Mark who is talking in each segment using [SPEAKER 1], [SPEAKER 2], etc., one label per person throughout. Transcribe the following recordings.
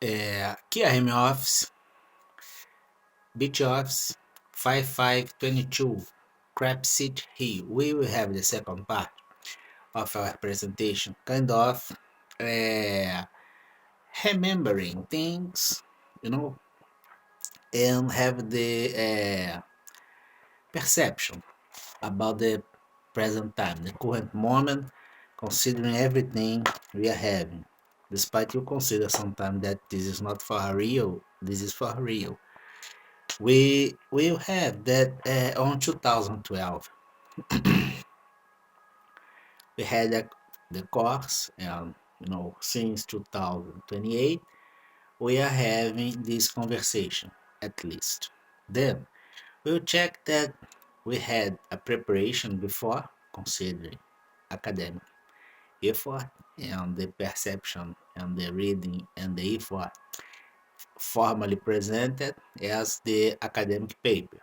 [SPEAKER 1] Key RM Office, Beach Office, 5522, Crab City Hill. We will have the second part of our presentation, kind of uh, remembering things, you know, and have the perception about the present time, the current moment, considering everything we are having. Despite you consider sometimes that this is not for real, this is for real. We will have that on 2012. We had the course, and since 2028, we are having this conversation at least. Then we'll check that we had a preparation before considering academic effort and the perception and the reading and the effort formally presented as the academic paper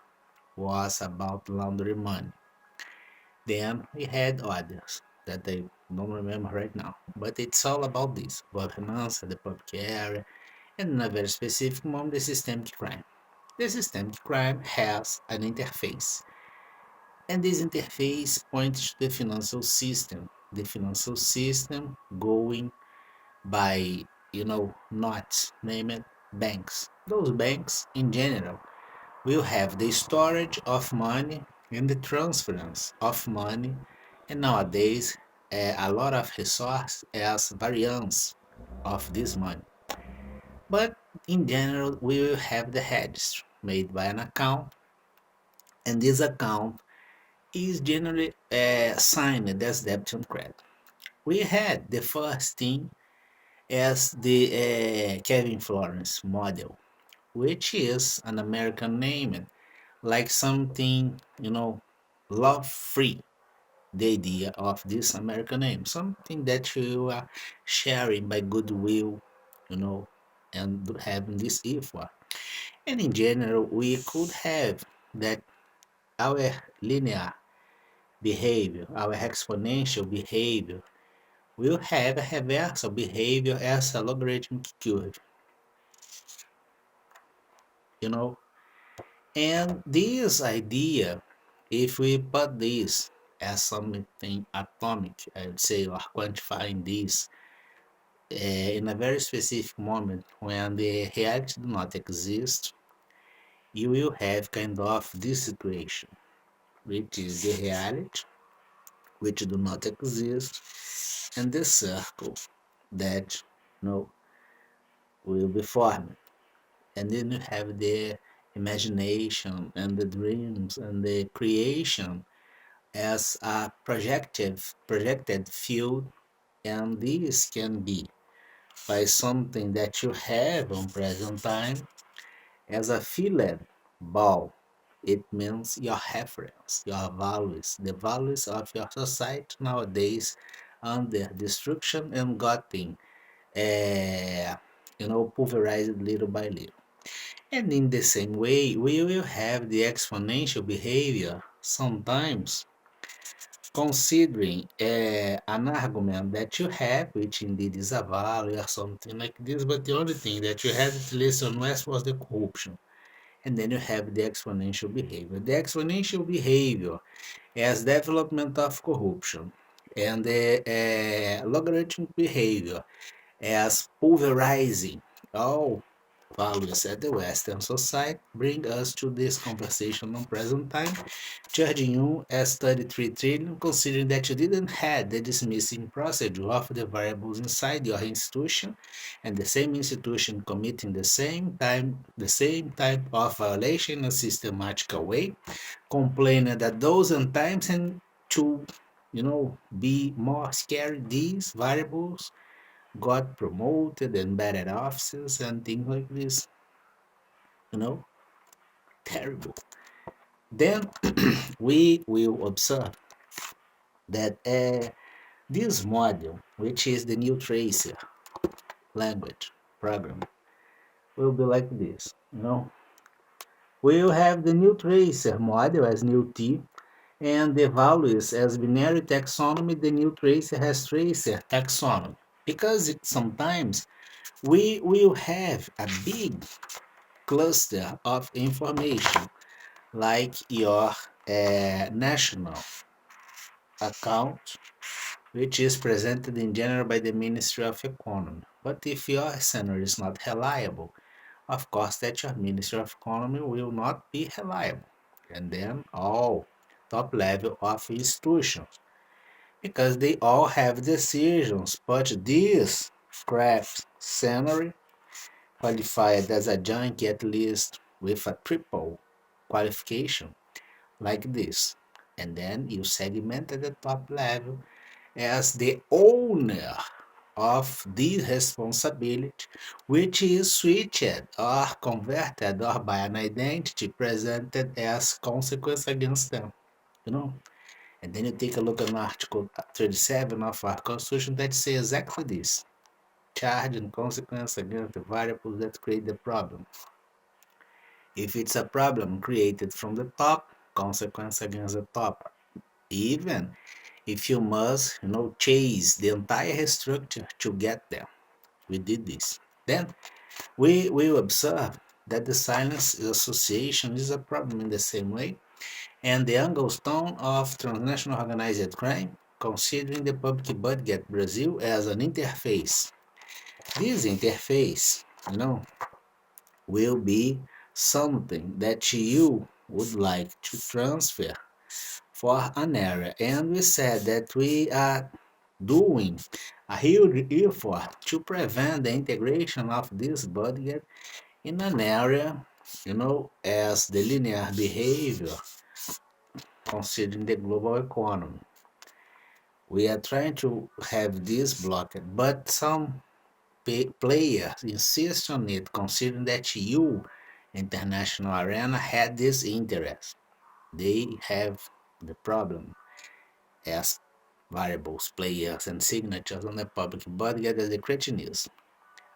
[SPEAKER 1] was about laundry money. Then we had others that I don't remember right now, but it's all about this governance, the public area, and in a very specific moment, the systemic crime. The systemic crime has an interface, and this interface points to the financial system. The financial system going by, not named banks. Those banks, in general, will have the storage of money and the transference of money, and nowadays, a lot of resource as variance of this money. But in general, we will have the register made by an account, and this account is generally signed as debit and credit. We had the first thing as the Kevin Florence model, which is an American name, like something, love free. The idea of this American name, something that you are sharing by goodwill, you know, and having this effort. And in general, we could have that our linear behavior, our exponential behavior, will have a reversal behavior as a logarithmic curve, you know. And this idea, if we put this as something atomic, I would say, or quantifying this in a very specific moment when the reality do not exist, you will have kind of this situation, which is the reality, which do not exist, and the circle that will be formed. And then you have the imagination and the dreams and the creation as a projected field, and this can be by something that you have on present time as a filled ball. It means your reference, your values, the values of your society nowadays under destruction and getting, uh, pulverized little by little. And in the same way, we will have the exponential behavior sometimes considering an argument that you have, which indeed is a value or something like this, but the only thing that you had to listen West was the corruption. And then you have the exponential behavior. The exponential behavior as development of corruption, and the logarithmic behavior as pulverizing all values at the Western society bring us to this conversation on present time, charging you as 33 trillion, considering that you didn't have the dismissing procedure of the variables inside your institution, and the same institution committing the same type of violation in a systematical way, complaining that those and times and to be more scary, these variables got promoted and better offices and things like this, you know, terrible. Then we will observe that this module, which is the new tracer language program, will be like this. We'll have the new tracer model as new T, and the values as binary taxonomy. The new tracer has tracer taxonomy. because sometimes we will have a big cluster of information like your national account, which is presented in general by the Ministry of Economy. But if your scenario is not reliable, of course that your Ministry of Economy will not be reliable. And then all top level of institutions, because they all have decisions, but this crap scenario qualified as a junkie at least with a triple qualification like this. And then you segment at the top level as the owner of this responsibility, which is switched or converted or by an identity presented as consequence against them. You know? And then you take a look at Article 37 of our Constitution that says exactly this: charge and consequence against the variables that create the problem. If it's a problem created from the top, consequence against the top. Even if you must, chase the entire structure to get there. We did this. Then we will observe that the silence association is a problem in the same way, and the angle stone of transnational organized crime, considering the public budget Brazil as an interface. This interface, will be something that you would like to transfer for an area. And we said that we are doing a huge effort to prevent the integration of this budget in an area, as the linear behavior considering the global economy. We are trying to have this blocked, but some players insist on it, considering that you, international arena, had this interest. They have the problem as variables, players, and signatures on the public budget as a cretinism,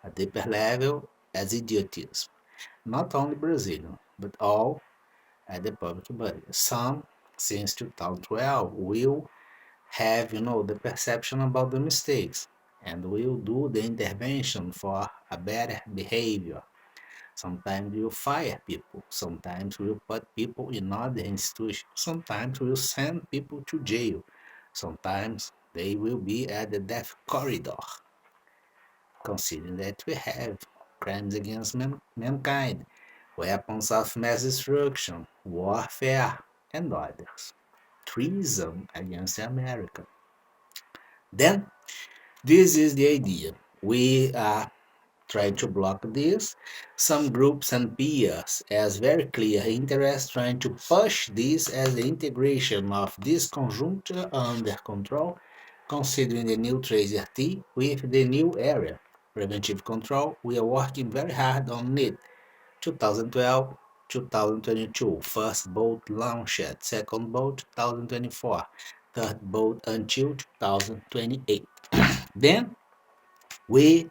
[SPEAKER 1] a deeper level as idiotism. Not only Brazilian, but all at the public budget. Some, since 2012, will have, the perception about the mistakes and will do the intervention for a better behavior. Sometimes we'll fire people. Sometimes we'll put people in other institutions. Sometimes we'll send people to jail. Sometimes they will be at the death corridor, considering that we have crimes against mankind, weapons of mass destruction, warfare, and others. Treason against America. Then, this is the idea. We are trying to block this. Some groups and peers as very clear interest trying to push this as the integration of this conjuncture under control, considering the new Tracer T with the new area. Preventive control, we are working very hard on it. 2012, 2022, first boat launched, second boat 2024, third boat until 2028. Then we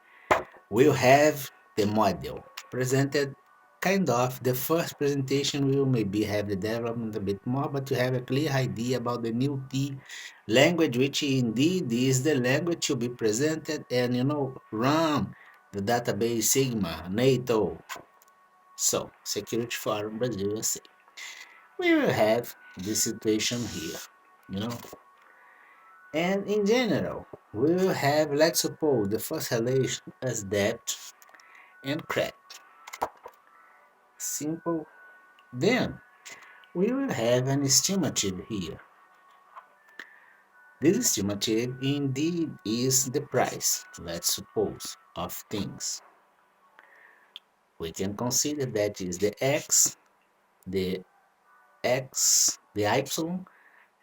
[SPEAKER 1] will have the model presented kind of the first presentation. Will maybe have the development a bit more, but to have a clear idea about the new T language, which indeed is the language to be presented and run the database Sigma, NATO. So Security Forum Brazil USA. We will have this situation here, you know. And in general, we will have, let's suppose, the first relation as debt and credit. Simple. Then we will have an estimative here. This estimative indeed is the price, let's suppose, of things. We can consider that is the the the y,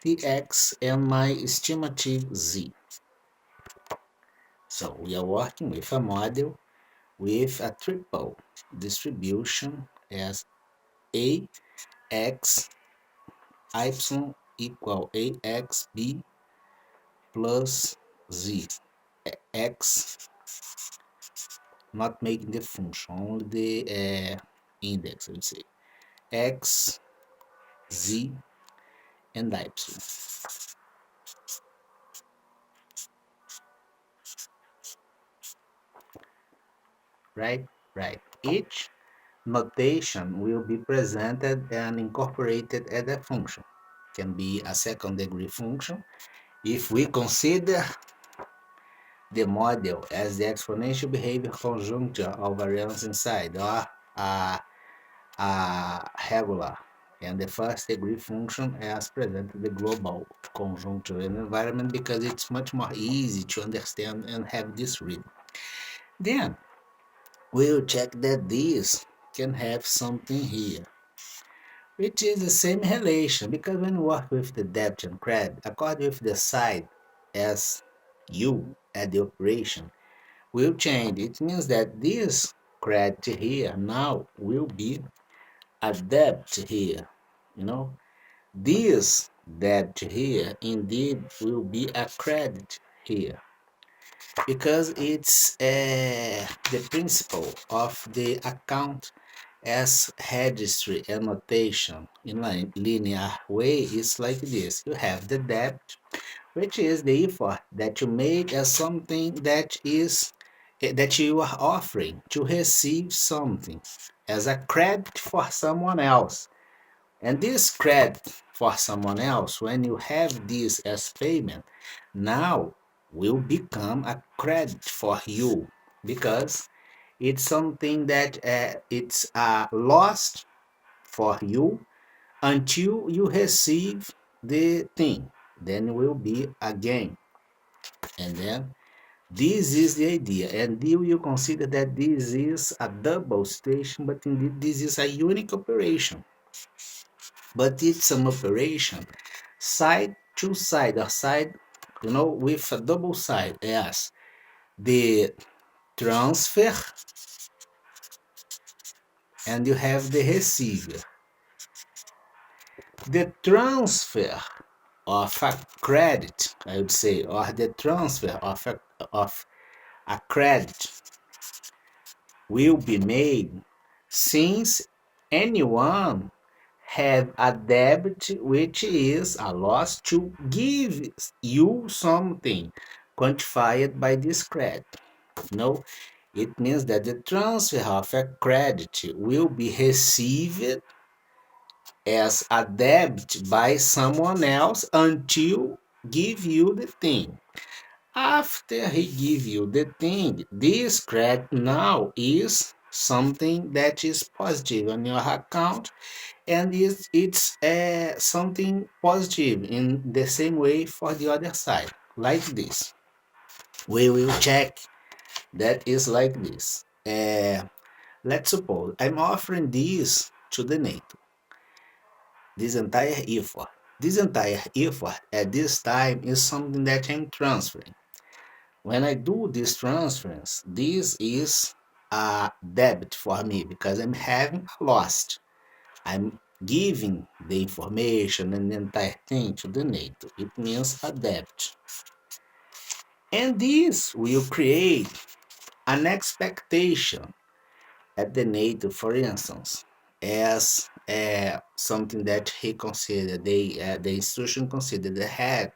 [SPEAKER 1] the x, and my estimative z. So we are working with a model with a triple distribution as a x y equal axb plus z. X not making the function, only the index, I would say. X, z, and y. right? Right. Each notation will be presented and incorporated as a function. Can be a second degree function. If we consider the model as the exponential behavior conjuncture of variance inside, or a, regular, and the first degree function as presented the global conjuncture in environment, because it's much more easy to understand and have this read. Then we'll check that this can have something here, which is the same relation, because when we work with the debit and credit, according with the side as u at the operation, will change. It means that this credit here now will be a debt here. You know, this debt here indeed will be a credit here, because it's the principle of the account as registry annotation in a linear way is like this. You have the debt, which is the effort that you made as something that is that you are offering to receive something as a credit for someone else. And this credit for someone else, when you have this as payment, now will become a credit for you, because it's something that it's lost for you until you receive the thing. Then will be a gain. And then this is the idea. And you consider that this is a double situation, but indeed this is a unique operation. But it's an operation side to side, or side, with a double side as the transfer, and you have the receiver. The transfer of a credit, I would say, or the transfer of a credit will be made since anyone have a debit, which is a loss to give you something quantified by this credit. No, it means that the transfer of a credit will be received as a debt by someone else until give you the thing. After he give you the thing, this credit now is something that is positive on your account, and it's something positive in the same way for the other side, like this. We will check that is like this. Let's suppose I'm offering this to the NATO, this entire effort. This entire effort at this time is something that I'm transferring. When I do this transference, this is a debit for me, because I'm having a loss. I'm giving the information and the entire thing to the NATO. It means a debt. And this will create an expectation at the NATO, for instance, as something that he considered, the institution considered that have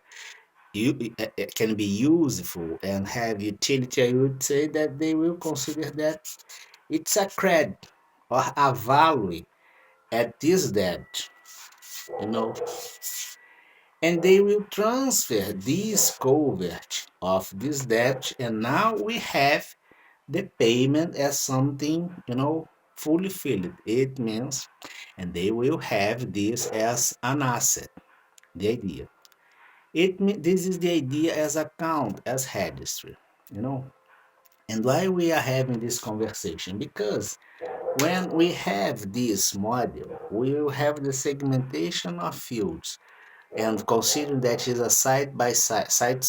[SPEAKER 1] can be useful and have utility. I would say that they will consider that it's a credit or a value at this debt, you know, and they will transfer this coverage of this debt, and now we have the payment as something, fully filled. It means, and they will have this as an asset. The idea. This is the idea as account, as registry, you know. And why we are having this conversation? Because when we have this model, we will have the segmentation of fields, and considering that is a side by side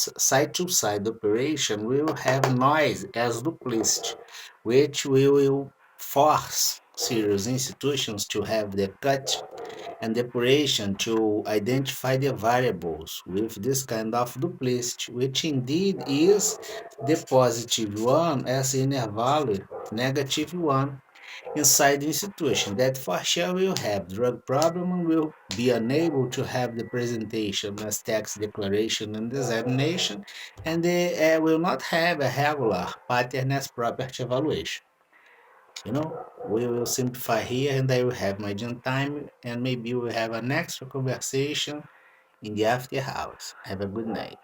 [SPEAKER 1] to side operation, we will have noise as duplicity, which we will force serious institutions to have the cut and depuration to identify the variables with this kind of duplicity, which indeed is the positive one as inner value, negative one inside the institution. That for sure will have drug problem and will be unable to have the presentation as tax declaration and examination, and they will not have a regular pattern as property evaluation. We will simplify here and I will have my gym time and maybe we'll have an extra conversation in the after hours. Have a good night.